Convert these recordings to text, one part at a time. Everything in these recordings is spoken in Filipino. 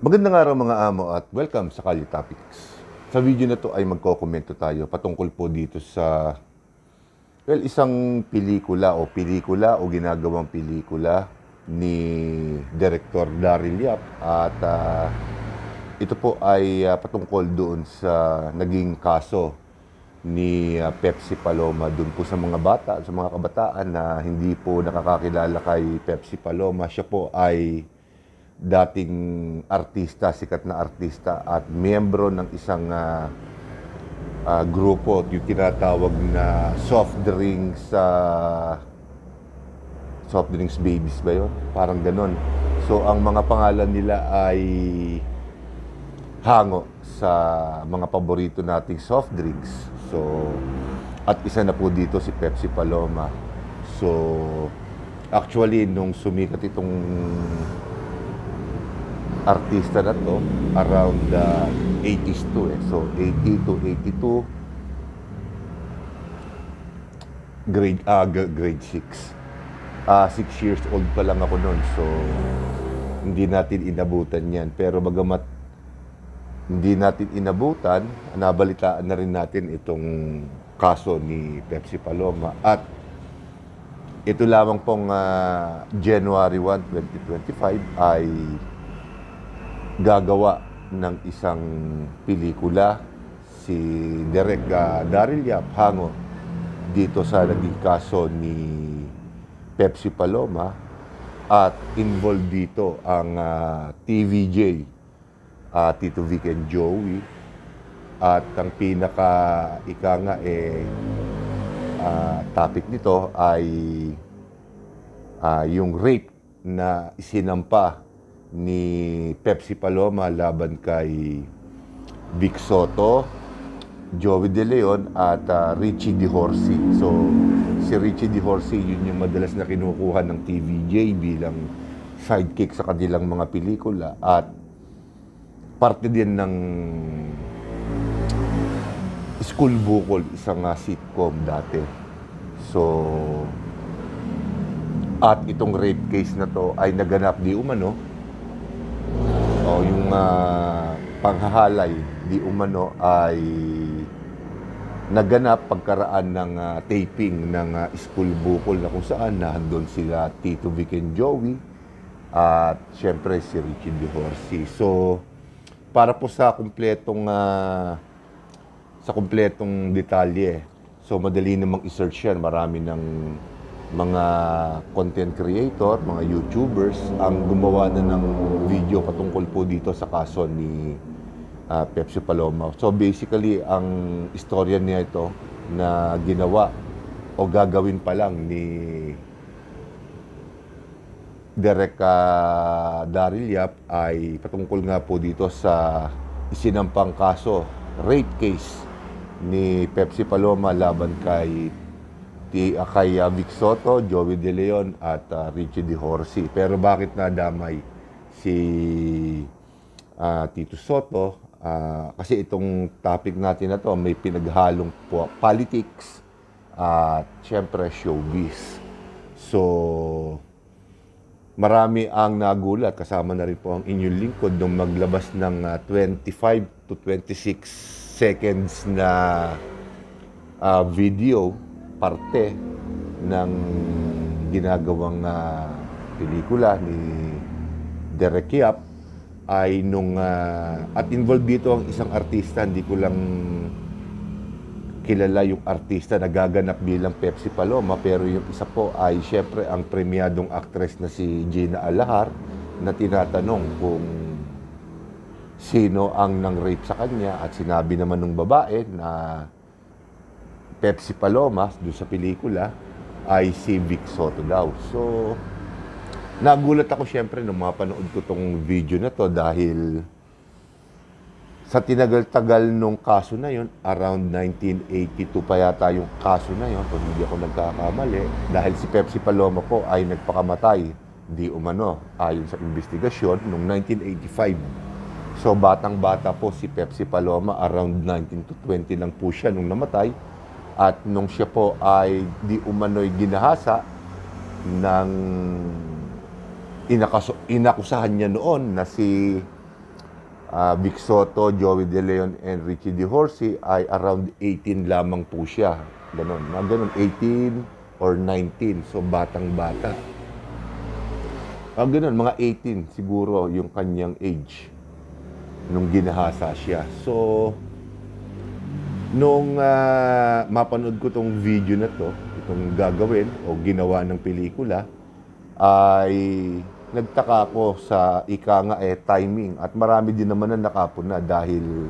Magandang araw mga amo at welcome sa Kalye Topics. Sa video na to ay magkokomento tayo patungkol po dito sa isang pelikula o ginagawang pelikula ni Director Daryl Yap at ito po ay patungkol doon sa naging kaso ni Pepsi Paloma doon po sa mga bata, sa mga kabataan na hindi po nakakakilala kay Pepsi Paloma. Siya po ay dating artista, sikat na artista at miyembro ng isang grupo, yung tinatawag na soft drinks babies ba yun? Parang ganon. So, ang mga pangalan nila ay hango sa mga paborito nating soft drinks. So, at isa na po dito si Pepsi Paloma. So, actually, nung sumikat itong artista na to, around the 80s to So, 80 to 82, grade 6. 6 years old pa lang ako noon. So, hindi natin inabutan yan. Pero bagamat hindi natin inabutan, nabalitaan na rin natin itong kaso ni Pepsi Paloma. At ito lamang pong January 1, 2025 ay gagawa ng isang pelikula si Direk Daryl Yap hango dito sa naging kaso ni Pepsi Paloma at involved dito ang TVJ, Tito Vic and Joey, at ang pinaka-ika nga topic nito ay yung rape na isinampa ni Pepsi Paloma laban kay Vic Soto, Joey De Leon at Richie De Horsey. So, si Richie De Horsey, yun yung madalas na kinukuha ng TVJ bilang sidekick sa kanilang mga pelikula at parte din ng School Bukol, isang sitcom dati. So, at itong rape case na to ay naganap di umano o yung panghahalay di umano ay naganap pagkaraan ng taping ng School Bukol na kung saan nandun sila Tito Vic and Joey at syempre si Richie De Horsey. So, para po sa kumpletong detalye, so madali namang i-search yan. Marami ng mga content creator, mga YouTubers ang gumawa na ng video patungkol po dito sa kaso ni Pepsi Paloma. So basically, ang istorya niya ito na ginawa o gagawin pa lang ni Direk Daryl Yap ay patungkol nga po dito sa isinampang kaso, rape case ni Pepsi Paloma laban kay Vic Soto, Joey De Leon at Richie De Horsey. Pero bakit nadamay si Tito Soto? Kasi itong topic natin na to may pinaghalong politics at syempre showbiz. So, marami ang nagulat, kasama na rin po ang inyong lingkod nung maglabas ng 25 to 26 seconds na video, parte ng ginagawang pelikula ni Direk Yap ay at involved dito ang isang artista. Hindi ko lang kilala yung artista na gaganap bilang Pepsi Paloma, pero yung isa po ay syempre ang premiadong actress na si Gina Alahar na tinatanong kung sino ang nang-rape sa kanya at sinabi naman ng babae na Pepsi Paloma doon sa pelikula ay si Vic Soto daw. So, nagulat ako syempre nung mapanood ko tong video na to dahil sa tinagal-tagal nung kaso na yon, around 1982 pa yata yung kaso na yon, kung hindi ako nagkakamali, dahil si Pepsi Paloma po ay nagpakamatay, di umano, ayon sa investigasyon, nung 1985. So, batang-bata po si Pepsi Paloma, around 19 to 20 lang po siya nung namatay. At nung siya po ay di umano'y ginahasa ng inakusahan niya noon na si Vic Soto, Joey De Leon, and Richie De Horsey ay around 18 lamang po siya. Ganon. Mga ganon, 18 or 19. So, batang-bata. Ganon, mga 18 siguro yung kanyang age nung ginahasa siya. So, nung mapanood ko tong video na to, itong gagawin o ginawa ng pelikula, ay nagtaka ako sa timing at marami din naman na nakapuna dahil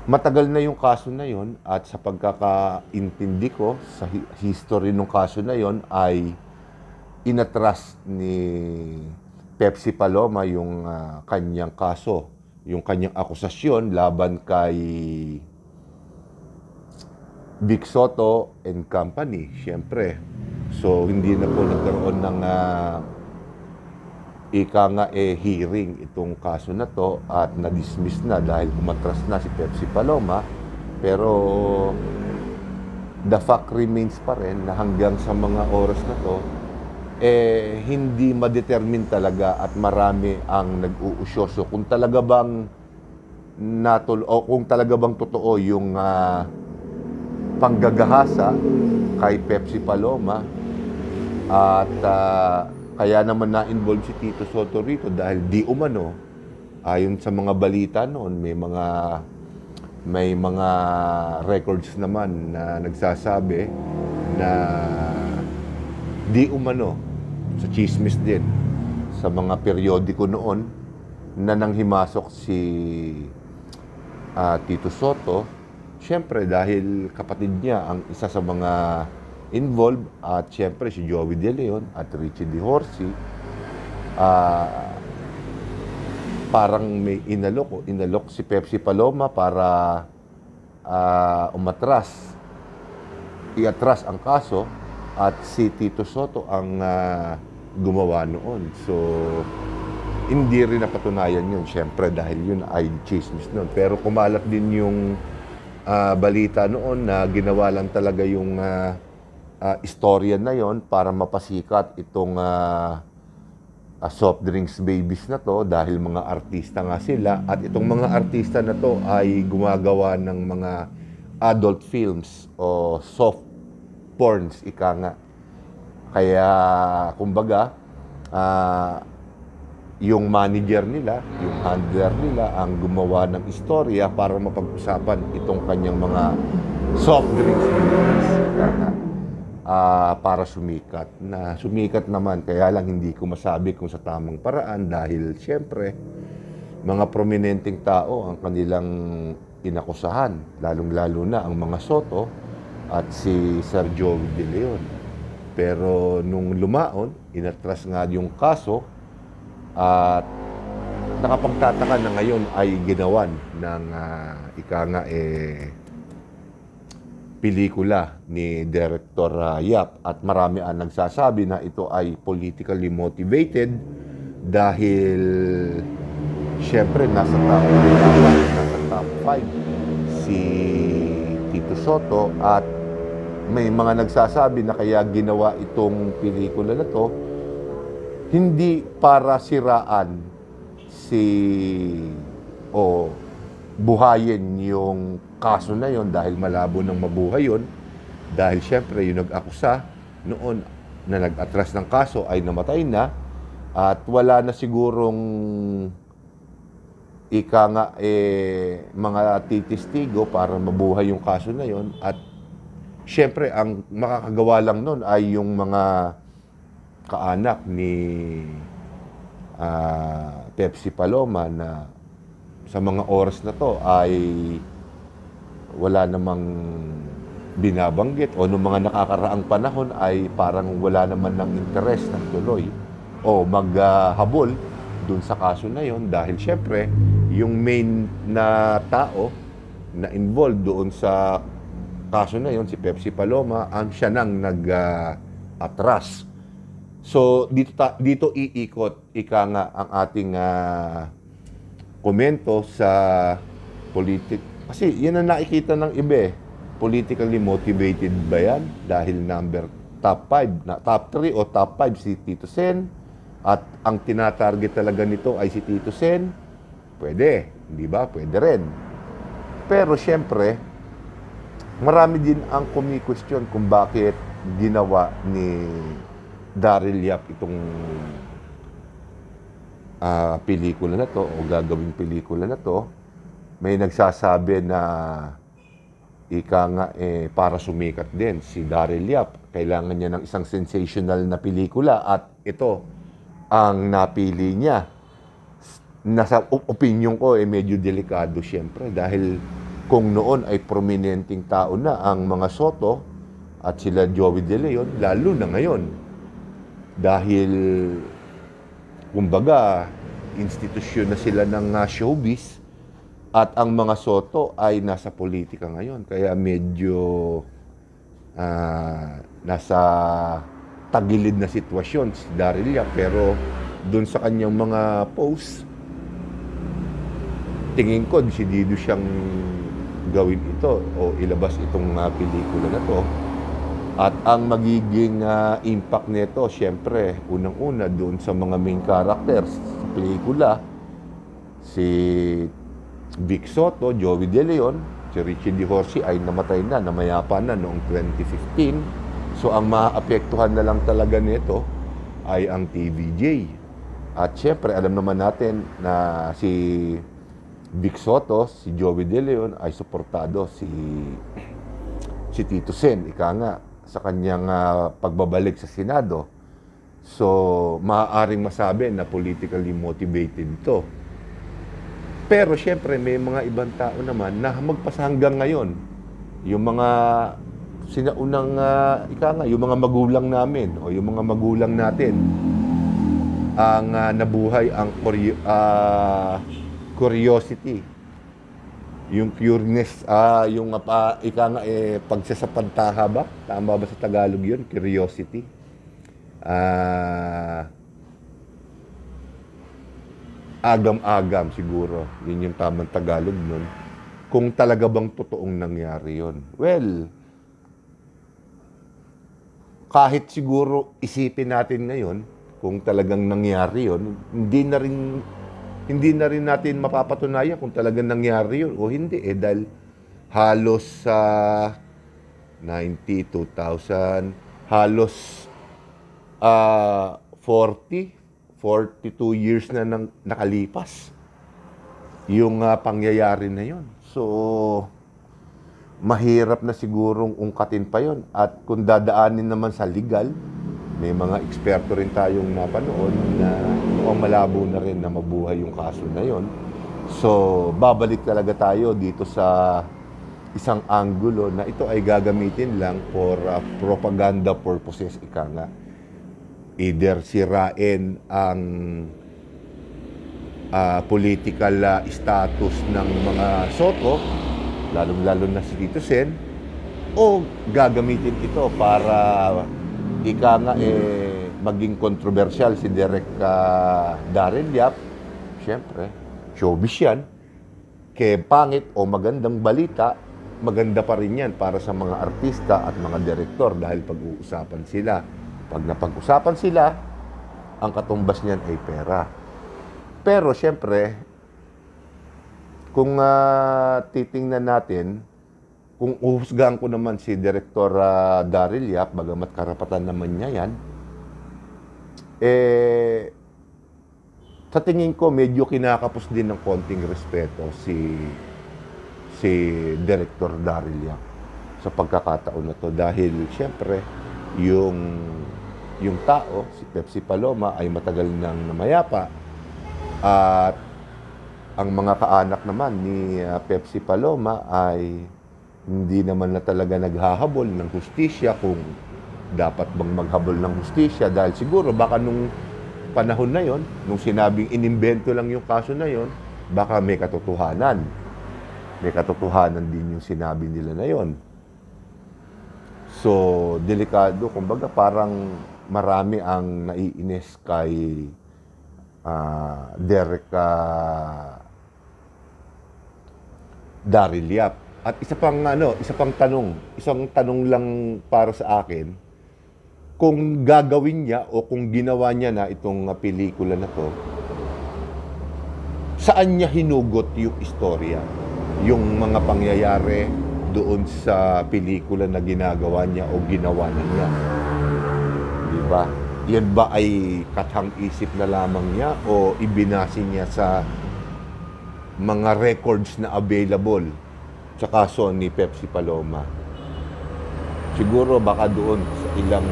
matagal na yung kaso na yon at sa pagkakaintindi ko sa history ng kaso na yon ay inatras ni Pepsi Paloma yung kanyang kaso, yung kanyang akusasyon laban kay Vic Soto and Company, syempre. So, hindi na po nagkaroon ng hearing itong kaso na to at na-dismiss na dahil umatras na si Pepsi Paloma. Pero the fact remains pa rin na hanggang sa mga oras na to, hindi ma-determine talaga at marami ang nag-uusyoso kung talaga bang kung talaga bang totoo yung panggagahasa kay Pepsi Paloma at kaya naman na-involve si Tito Soto rito dahil di umano, ayon sa mga balita noon, may mga records naman na nagsasabi na di umano, sa chismis din, sa mga periodiko noon na nanghimasok si Tito Soto. Siyempre dahil kapatid niya ang isa sa mga involved at siyempre si Joey De Leon at Richie De Horsey, parang may inalok si Pepsi Paloma para iatras ang kaso at si Tito Soto ang gumawa noon. So, hindi rin napatunayan yun, siyempre dahil yun ay chismis noon. Pero kumalat din yung balita noon na ginawa lang talaga yung istorya na yon para mapasikat itong soft drinks babies na to dahil mga artista nga sila at itong mga artista na to ay gumagawa ng mga adult films o soft porns, ika nga. Kaya kumbaga yung manager nila, yung handler nila ang gumawa ng istorya para mapag-usapan itong kanyang mga soft drinks babies. Para sumikat. Na sumikat naman, kaya lang hindi ko masabi kung sa tamang paraan dahil siyempre, mga prominenteng tao ang kanilang inakusahan, lalong-lalo na ang mga Soto at si Sir Joey De Leon. Pero nung lumaon, inatras nga yung kaso at nakapagtataka na ngayon ay ginawan ng pelikula ni Director Yap at marami ang nagsasabi na ito ay politically motivated dahil syempre nasa top 5 si Tito Soto at may mga nagsasabi na kaya ginawa itong pelikula na to hindi para siraan buhayin yung kaso na yon dahil malabo nang mabuhay yon dahil syempre yung nag-akusa noon na nag-atras ng kaso ay namatay na at wala na sigurong mga titistigo para mabuhay yung kaso na yon at syempre ang makakagawa lang noon ay yung mga kaanak ni Pepsi Paloma na sa mga oras na to ay wala namang binabanggit o nung mga nakakaraang panahon ay parang wala naman ng interes ng tuloy o maghabol dun sa kaso na yon dahil syempre yung main na tao na involved doon sa kaso na yon si Pepsi Paloma ang siya nang nag-atras. So dito iikot ang ating komento sa kasi yan ang nakikita ng iba politically motivated ba yan dahil top 3 o top 5 si Tito Sen at ang tinatarget talaga nito ay si Tito Sen Pwede, di ba? Pwede rin. Pero siyempre, marami din ang kumi-question kung bakit ginawa ni Daryl Yap itong pelikula na to o gagawing pelikula na to. May nagsasabi na ika nga para sumikat din si Daryl Yap. Kailangan niya ng isang sensational na pelikula at ito ang napili niya. Nasa opinion ko medyo delikado siyempre dahil kung noon ay prominenteng tao na ang mga Soto at sila Joey De Leon, lalo na ngayon. Dahil kumbaga institusyon na sila ng showbiz at ang mga Soto ay nasa politika ngayon. Kaya medyo nasa tagilid na sitwasyon si Daryl Yap. Pero dun sa kanyang mga posts, tingin ko desidido siyang gawin ito o ilabas itong pelikula na to. At ang magiging impact nito, syempre, unang-una doon sa mga main characters sa pelikula, si Vic Soto, Joey De Leon, si Richie Di Horsi ay namatay na, namayapa na noong 2015. So ang maapektuhan na lang talaga nito ay ang TVJ. At syempre, alam naman natin na si Vic Soto, si Joey De Leon ay suportado si Tito Sen, ika nga, sa kanyang pagbabalik sa Senado. So, maaaring masabi na politically motivated to. Pero syempre, may mga ibang tao naman na magpasa hanggang ngayon. Yung mga sinaunang, ika nga, yung mga magulang namin o yung mga magulang natin ang nabuhay ang curiosity, yung pureness, yung ika nga pagsasapantaha ba? Tama ba sa Tagalog yun? Curiosity. Agam-agam siguro. Yun yung tamang Tagalog nun. Kung talaga bang totoong nangyari yun. Well, kahit siguro isipin natin ngayon, kung talagang nangyari yun, hindi na rin natin mapapatunayan kung talagang nangyari yun o hindi. Dahil halos sa 90, 2000, halos 42 years na nakalipas yung pangyayari na yun. So, mahirap na sigurong ungkatin pa yun. At kung dadaanin naman sa legal, may mga eksperto rin tayong napanood na mukhang malabo na rin na mabuhay yung kaso na yon. So, babalik talaga tayo dito sa isang anggulo na ito ay gagamitin lang for propaganda purposes, ika nga. Either sirain ang political status ng mga Soto, lalo na si Tito Sen, o gagamitin ito para ika nga maging kontrobersyal si Daryl Yap. Siyempre, showbiz yan. Kaya pangit o magandang balita, maganda pa rin yan para sa mga artista at mga direktor dahil pag-uusapan sila. Pag napag-usapan sila, ang katumbas niyan ay pera. Pero siyempre, kung titingnan natin, kung uhusgahan ko naman si Direktor Daryl Yap, bagamat karapatan naman niya yan, sa tingin ko medyo kinakapos din ng konting respeto si Direktor Daryl Yap sa pagkakataon na to. Dahil siyempre, yung tao, si Pepsi Paloma, ay matagal nang namayapa. At ang mga kaanak naman ni Pepsi Paloma ay hindi naman na talaga naghahabol ng hustisya kung dapat bang maghabol ng hustisya. Dahil siguro baka nung panahon na yon, nung sinabing inimbento lang yung kaso na yon, baka may katotohanan. May katotohanan din yung sinabi nila na yon. So, delikado. Kumbaga parang marami ang naiinis kay Daryl Yap. At isang tanong lang para sa akin, kung gagawin niya o kung ginawa niya na itong pelikula na to, saan niya hinugot yung istorya, yung mga pangyayari doon sa pelikula na ginagawa niya o ginawa na niya. Di ba? Yan ba ay kathang-isip na lamang niya o ibinase niya sa mga records na available sa kaso ni Pepsi Paloma? Siguro baka doon sa ilang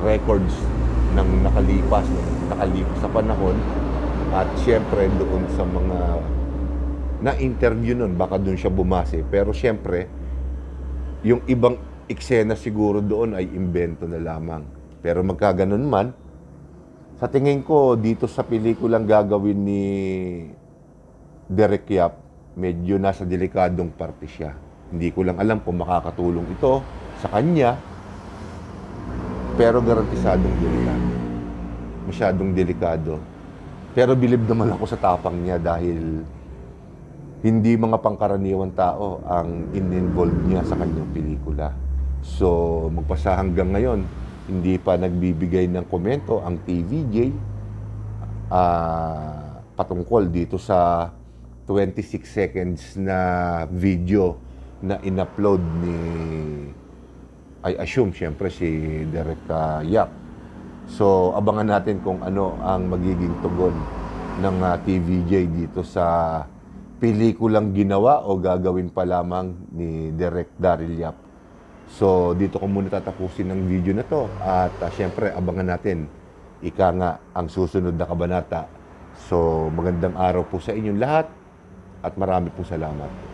records ng nakalipas sa panahon, at syempre doon sa mga na-interview nun, baka doon siya bumase. Pero syempre, yung ibang eksena siguro doon ay imbento na lamang. Pero magkaganon man, sa tingin ko, dito sa pelikulang gagawin ni Derek Yap, medyo nasa delikadong parte siya. Hindi ko lang alam kung makakatulong ito sa kanya, pero garantisadong delikado. Masyadong delikado. Pero bilib naman ako sa tapang niya dahil hindi mga pangkaraniwang tao ang in-involve niya sa kanyang pelikula. So, magpasa hanggang ngayon, hindi pa nagbibigay ng komento ang TVJ patungkol dito sa 26 seconds na video na in-upload ni, I assume, syempre si Derek Yap. So, abangan natin kung ano ang magiging tugon ng TVJ dito sa pelikulang ginawa o gagawin pa lamang ni Derek Daryl Yap. So, dito ko muna tatapusin ang video na to. At syempre, abangan natin, ika nga, ang susunod na kabanata. So, magandang araw po sa inyong lahat at marami pong salamat.